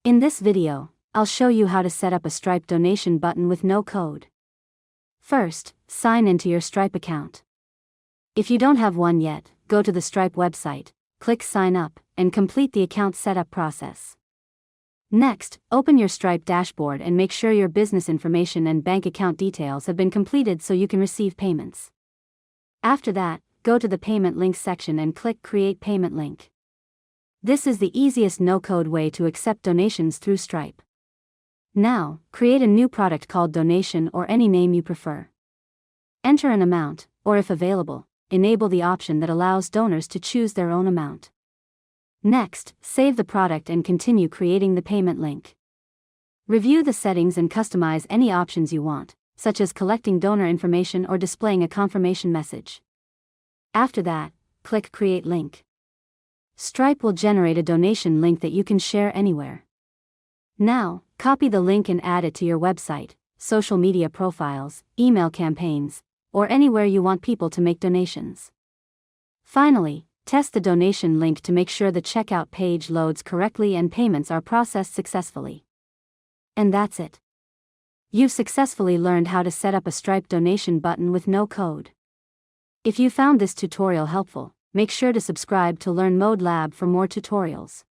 In this video, I'll show you how to set up a Stripe donation button with no code. First, sign into your Stripe account. If you don't have one yet, go to the Stripe website, click Sign Up, and complete the account setup process. Next, open your Stripe dashboard and make sure your business information and bank account details have been completed so you can receive payments. After that, go to the Payment Links section and click Create Payment Link. This is the easiest no-code way to accept donations through Stripe. Now, create a new product called Donation or any name you prefer. Enter an amount, or if available, enable the option that allows donors to choose their own amount. Next, save the product and continue creating the payment link. Review the settings and customize any options you want, such as collecting donor information or displaying a confirmation message. After that, click Create Link. Stripe will generate a donation link that you can share anywhere. Now, copy the link and add it to your website, social media profiles, email campaigns, or anywhere you want people to make donations. Finally, test the donation link to make sure the checkout page loads correctly and payments are processed successfully. And that's it. You've successfully learned how to set up a Stripe donation button with no code. If you found this tutorial helpful, make sure to subscribe to Learn Mode Lab for more tutorials.